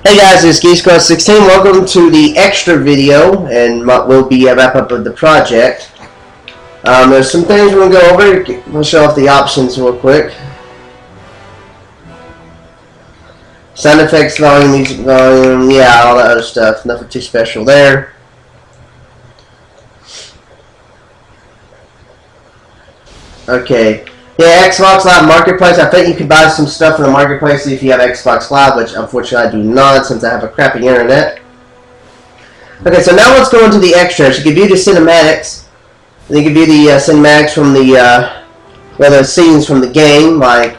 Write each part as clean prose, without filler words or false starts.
Hey guys, it's GeekSquad16. Welcome to the extra video, and will be a wrap up of the project. There's some things we're gonna go over. We'll show off the options real quick. Sound effects volume, music volume, yeah, all that other stuff. Nothing too special there. Okay. Yeah, Xbox Live Marketplace. I think you can buy some stuff in the Marketplace if you have Xbox Live, which unfortunately I do not since I have a crappy internet. Okay, so now let's go into the extras. You can view the cinematics. You can view the cinematics from the scenes from the game, like,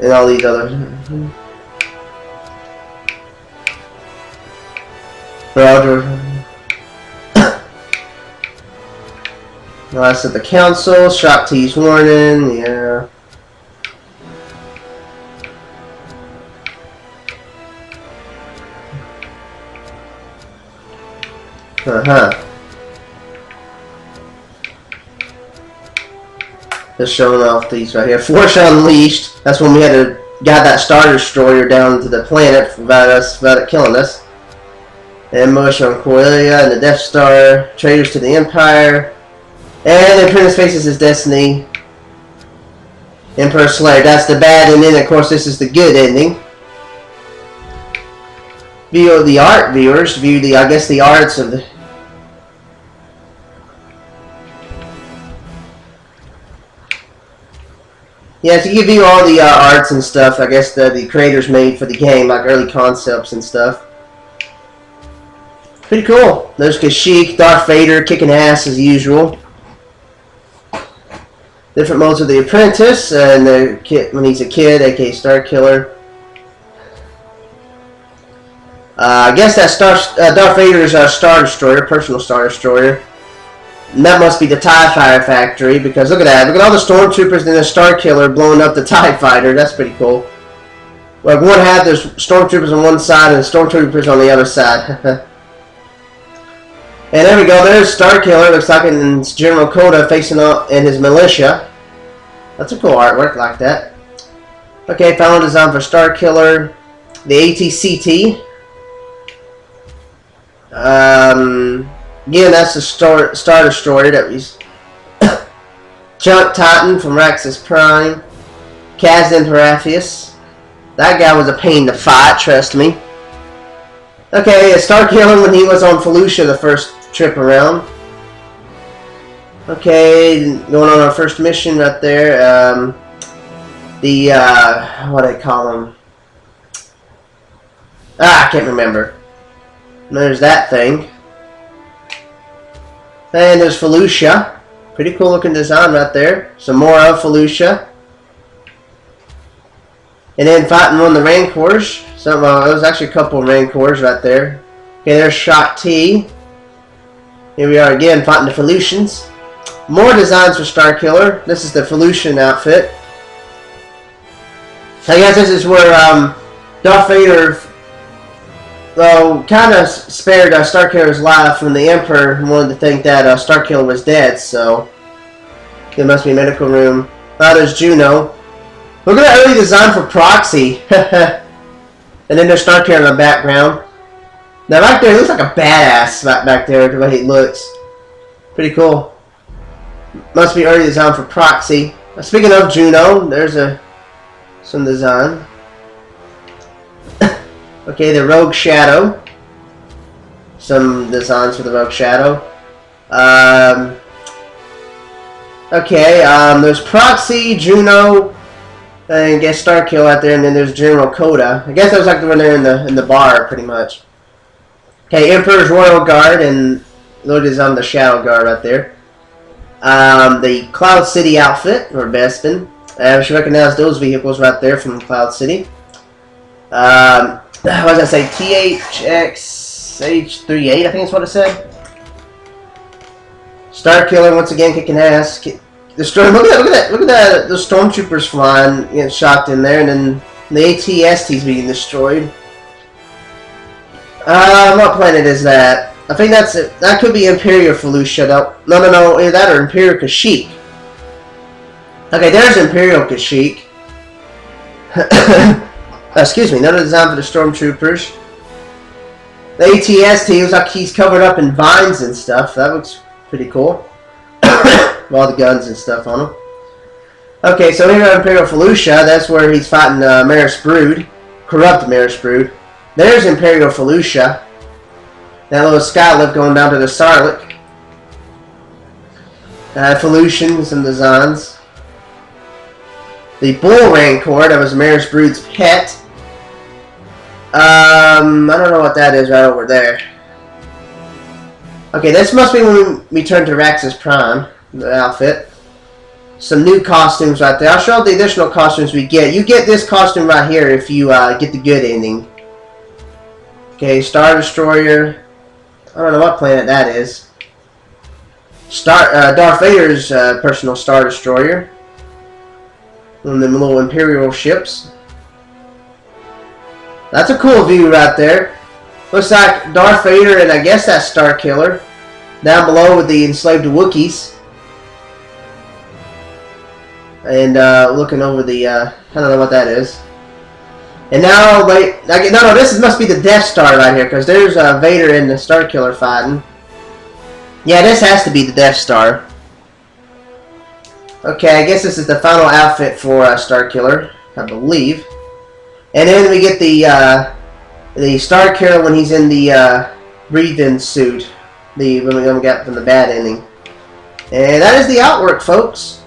and all these other. Last of the council, Shock T's warning, yeah. Just showing off these right here. Force Unleashed. That's when we had to got that Star Destroyer down to the planet without it killing us. Ambush on Corellia and the Death Star. Traitors to the Empire. And the Apprentice faces his destiny. Emperor Slayer. That's the bad ending. Of course, this is the good ending. View the art, viewers. View the, I guess, the arts of the. Yeah, so you can view all the arts and stuff. I guess the creators made for the game, like early concepts and stuff. Pretty cool. There's Kashyyyk, Darth Vader kicking ass as usual. Different modes of the Apprentice, and the kid when he's a kid, aka Star Killer. I guess that Darth Vader is our Star Destroyer, personal Star Destroyer. And that must be the TIE Fighter factory, because look at that. Look at all the Stormtroopers and the Star Killer blowing up the TIE Fighter. That's pretty cool. Like one half, there's Stormtroopers on one side and Stormtroopers on the other side. And there we go, there's Star Killer, looks like it's General Coda facing up in his militia. That's a cool artwork like that. Okay, final design for Star Killer. The AT-CT. Again, that's the Star Destroyer that was Junk Titan from Raxus Prime. Kazdan Paratheus. That guy was a pain to fight, trust me. Okay, Star Killer when he was on Felucia the first trip around. Okay, going on our first mission right there. What do they call him? I can't remember. There's that thing. And there's Felucia. Pretty cool looking design right there. Some more of Felucia. And then fighting one of the Rancors. There was actually a couple of Rancors right there. Okay, there's Shock T. Here we are again fighting the Felucians. More designs for Star Killer. This is the Felucian outfit. I guess this is where Darth Vader, though, kind of spared Star Killer's life when the Emperor wanted to think that Star Killer was dead. So there must be a medical room. Oh, there's Juno. Look at that early design for Proxy. And then there's Star Killer in the background. Now right there, he looks like a badass back there, the way he looks. Pretty cool. Must be early design for Proxy. Speaking of Juno, there's some design. Okay, the Rogue Shadow. Some designs for the Rogue Shadow. Okay, there's Proxy, Juno, and I guess Star Killer out there, and then there's General Coda. I guess that was like when they're in the bar, pretty much. Okay, Emperor's Royal Guard, and look is on the Shadow Guard right there. The Cloud City outfit, or Bespin. We should recognize those vehicles right there from Cloud City. What did I say? THX-H38, I think is what it said. Star Killer once again kicking ass. Destroy. Look at that! The Stormtroopers flying, getting shocked in there, and then the AT-ST's being destroyed. What planet is that? I think that's it. That could be Imperial Felucia, though. No. Either that or Imperial Kashyyyk. Okay, there's Imperial Kashyyyk. Excuse me, another design for the Stormtroopers. The ATST looks like he's covered up in vines and stuff. That looks pretty cool. With all the guns and stuff on him. Okay, so here at Imperial Felucia, that's where he's fighting Maris Brood. Corrupt Maris Brood. There's Imperial Felucia. That little skylift going down to the Sarlacc. Felucian, some designs. The Bull Rancor, that was Maris Brood's pet. I don't know what that is right over there. Okay, this must be when we turn to Raxus Prime, the outfit. Some new costumes right there. I'll show the additional costumes we get. You get this costume right here if you get the good ending. Okay, Star Destroyer. I don't know what planet that is. Darth Vader's personal Star Destroyer. One of them little Imperial ships. That's a cool view right there. Looks like Darth Vader and I guess that's Starkiller. Down below with the enslaved Wookiees. And looking over the, I don't know what that is. And now, wait, no, this must be the Death Star right here, because there's Vader and the Starkiller fighting. Yeah, this has to be the Death Star. Okay, I guess this is the final outfit for Starkiller, I believe. And then we get the Starkiller when he's in the breathe-in suit, when we got from the bad ending. And that is the artwork, folks.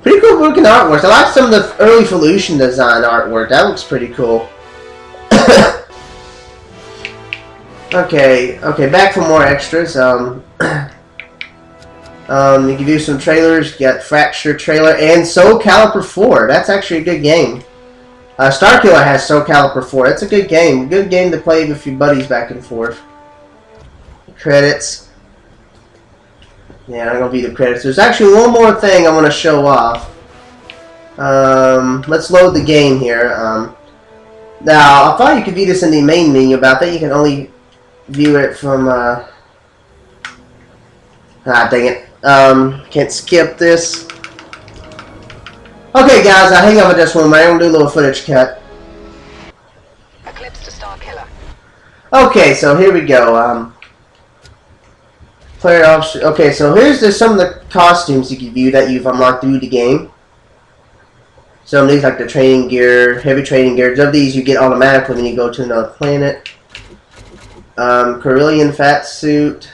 Pretty cool looking artwork. I like some of the early Felucian design artwork. That looks pretty cool. Okay, back for more extras. We give you some trailers. You got Fracture trailer and Soul Calibur 4. That's actually a good game. Starkiller has Soul Calibur 4. That's a good game. Good game to play with your buddies back and forth. Credits. Yeah, I'm going to view the credits. There's actually one more thing I want to show off. Let's load the game here. Now, I thought you could view this in the main menu. About that, you can only view it from... dang it. Can't skip this. Okay, guys, I'll hang up with this one. I'm going to do a little footage cut. Eclipse to Starkiller. Okay, so here we go. Player option. Okay, so here's some of the costumes you can view that you've unlocked through the game. Some of these, like the training gear, heavy training gear. Some of these you get automatically when you go to another planet. Corellian fat suit.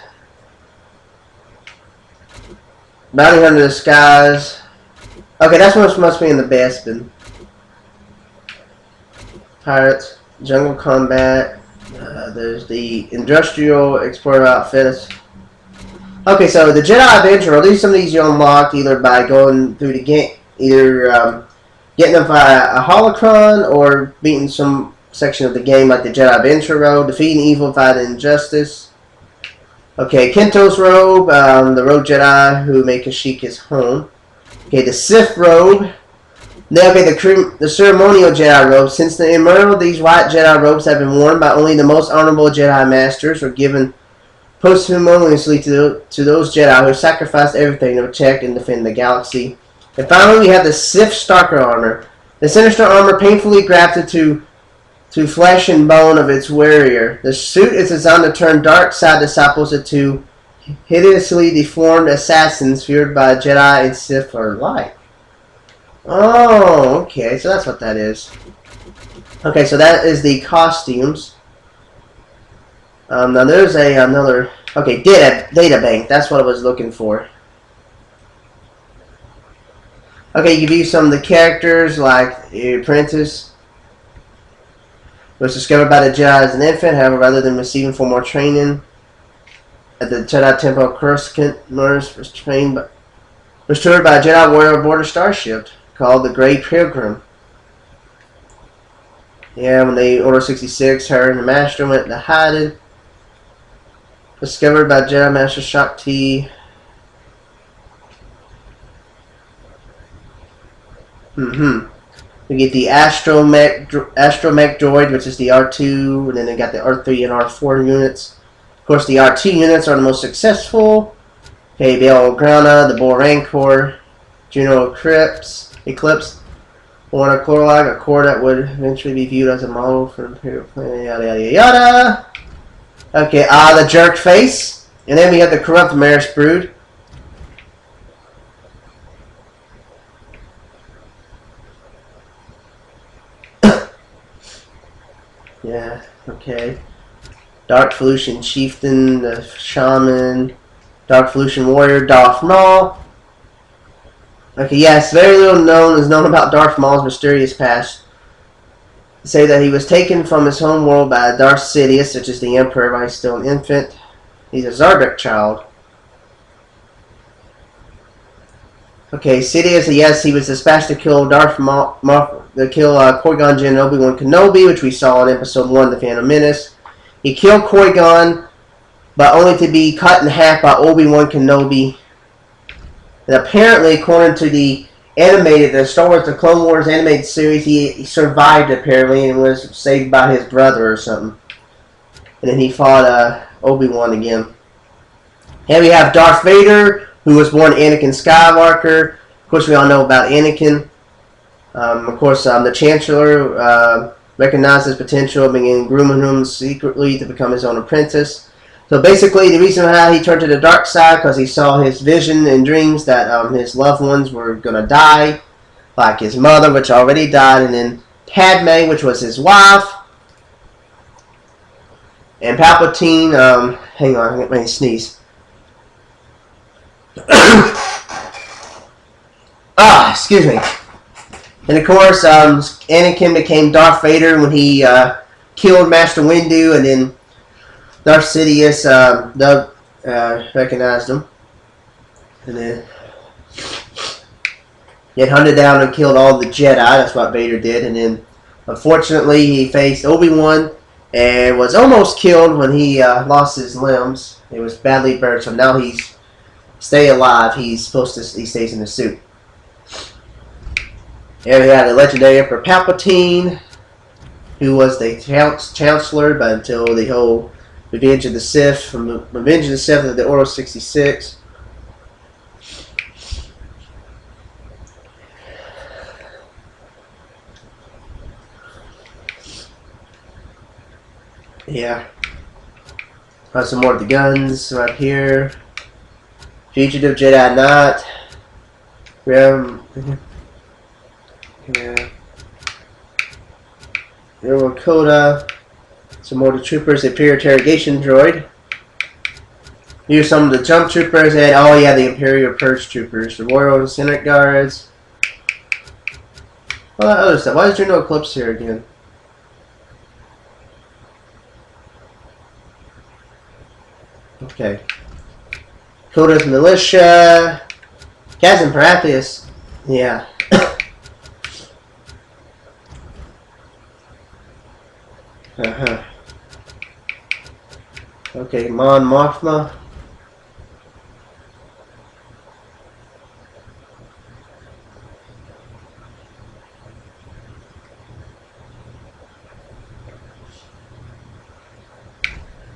Bounty Hunter disguise. Okay, that's what must be in the Bespin. Pirates. Jungle combat. There's the industrial explorer outfit. Okay, so the Jedi Adventure, at least some of these you unlocked either by going through the game, either getting them via a holocron or beating some section of the game like the Jedi Adventure Road, defeating evil, fighting injustice. Okay, Kento's robe, the Rogue Jedi who make Kashyyyk his home. Okay, the Sith robe. Now, okay, the ceremonial Jedi robe. Since the Emerald, these white Jedi robes have been worn by only the most honorable Jedi Masters or given posthumously to those Jedi who sacrificed everything to protect and defend the galaxy. And finally, we have the Sith Stalker armor. The sinister armor painfully grafted to flesh and bone of its wearer. The suit is designed to turn dark side disciples into hideously deformed assassins feared by Jedi and Sith alike. Oh, okay, so that's what that is. Okay, so that is the costumes. Now there's another... Okay, data bank. That's what I was looking for. Okay, you can view some of the characters, like the Apprentice. Was discovered by the Jedi as an infant, however, rather than receiving for more training at the Jedi Temple of Coruscant, Mars was toured by a Jedi warrior aboard a starship called the Grey Pilgrim. Yeah, when they Order 66, her and the Master went to hiding. Discovered by Jedi Master Shakti. We get the Astromech droid, which is the R2, and then they got the R3 and R4 units. Of course, the R2 units are the most successful. Okay, Bail Organa, the Bull Rancor, Juno Eclipse. Born a Chlorlag, a core that would eventually be viewed as a model for Imperial Planet, yada yada yada. Okay, the jerk face. And then we have the corrupt Maris Brood. Yeah, okay. Dark Felucian Chieftain, the Shaman, Dark Felucian Warrior, Darth Maul. Okay, yes, very little is known about Darth Maul's mysterious past. Say that he was taken from his home world by Darth Sidious, which is the Emperor while he's still an infant. He's a Zarbek child. Okay, Sidious, yes, he was dispatched to kill Qui-Gon Jinn and Obi-Wan Kenobi, which we saw in Episode 1, The Phantom Menace. He killed Qui-Gon, but only to be cut in half by Obi-Wan Kenobi. And apparently, according to the Star Wars The Clone Wars animated series, he survived apparently and was saved by his brother or something. And then he fought Obi-Wan again. Here we have Darth Vader, who was born Anakin Skywalker. Of course, we all know about Anakin. Of course, the Chancellor recognized his potential and began grooming him secretly to become his own apprentice. So basically, the reason why he turned to the dark side because he saw his vision and dreams that his loved ones were going to die, like his mother, which already died, and then Padme, which was his wife, and Palpatine. Hang on, I get my sneeze. Excuse me. And of course, Anakin became Darth Vader when he killed Master Windu, and then Darth Sidious recognized him. And then he had hunted down and killed all the Jedi. That's what Vader did. And then, unfortunately, he faced Obi-Wan and was almost killed when he lost his limbs. It was badly burned, so now he's stay alive. He stays in the suit. And we had the legendary Emperor Palpatine, who was the Chancellor, but until the whole Revenge of the Sith, from Revenge of the Sith of the Order 66. Yeah. Some more of the guns right here. Fugitive Jedi Knight. Yeah. Coda. Some more of the troopers. The Imperial Interrogation Droid. Here's some of the jump troopers. And, oh yeah, the Imperial Purge Troopers. The Royal Senate Guards. All that other stuff. Why is there no Eclipse here again? Okay. Coda's Militia. Kazan Paratheus. Yeah. Okay, Mon Mothma.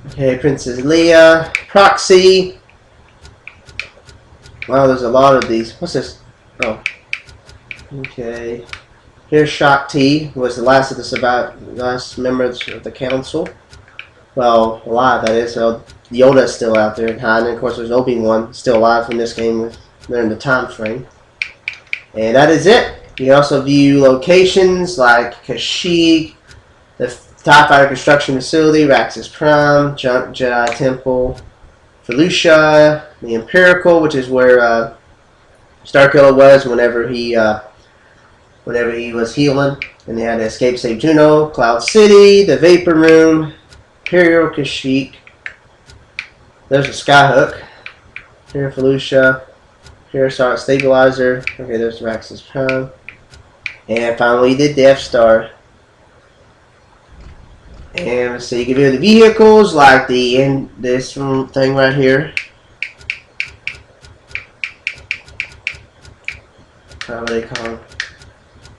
Okay, Princess Leia. Proxy. Wow, there's a lot of these. What's this? Oh. Okay. Here's Shakti, who was the last of the last members of the council. Well, alive, that is. So Yoda's still out there and hiding. Of course, there's Obi-Wan still alive from this game during the time frame. And that is it. You can also view locations like Kashyyyk, the TIE Fighter Construction Facility, Raxus Prime, Jedi Temple, Felucia, the Empirical, which is where Starkiller was whenever he was healing, and they had to escape Save Juno, Cloud City, the Vapor Room, Imperial Kashyyyk. There's a Skyhook. Here, Felucia. Here, Star Stabilizer. Okay, there's Raxus Prime. And finally, the Death Star. And let's see, you can view the vehicles like this thing right here. How do they call them?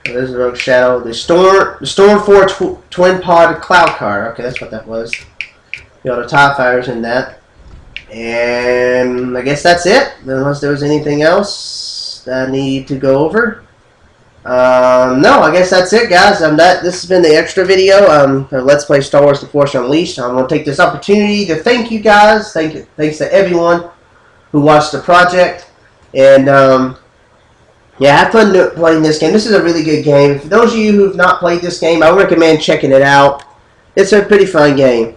There's the Rogue Shadow. The Storm 4 Twin Pod Cloud Car. Okay, that's what that was. You got the TIE Fighters in that. And I guess that's it. Unless there was anything else that I need to go over. No, I guess that's it, guys. This has been the extra video. Let's Play Star Wars: The Force Unleashed. I'm going to take this opportunity to thank you guys. Thanks to everyone who watched the project. And, yeah, have fun playing this game. This is a really good game. For those of you who've not played this game, I would recommend checking it out. It's a pretty fun game.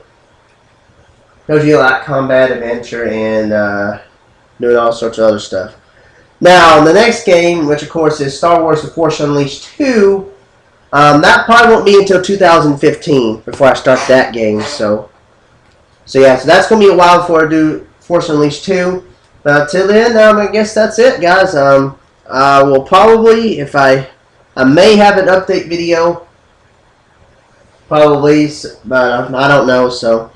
Those of you like combat, adventure, and doing all sorts of other stuff. Now, the next game, which of course is Star Wars: The Force Unleashed 2, that probably won't be until 2015 before I start that game. So yeah, so that's going to be a while before I do Force Unleashed 2. But until then, I guess that's it, guys. I will probably, I may have an update video, probably, but I don't know. So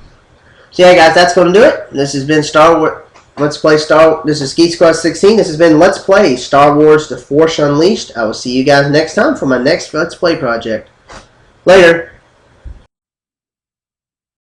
yeah, guys, that's going to do it. This has been Star Wars. This is Geek Squad 16. This has been Let's Play Star Wars: The Force Unleashed. I will see you guys next time for my next Let's Play project. Later.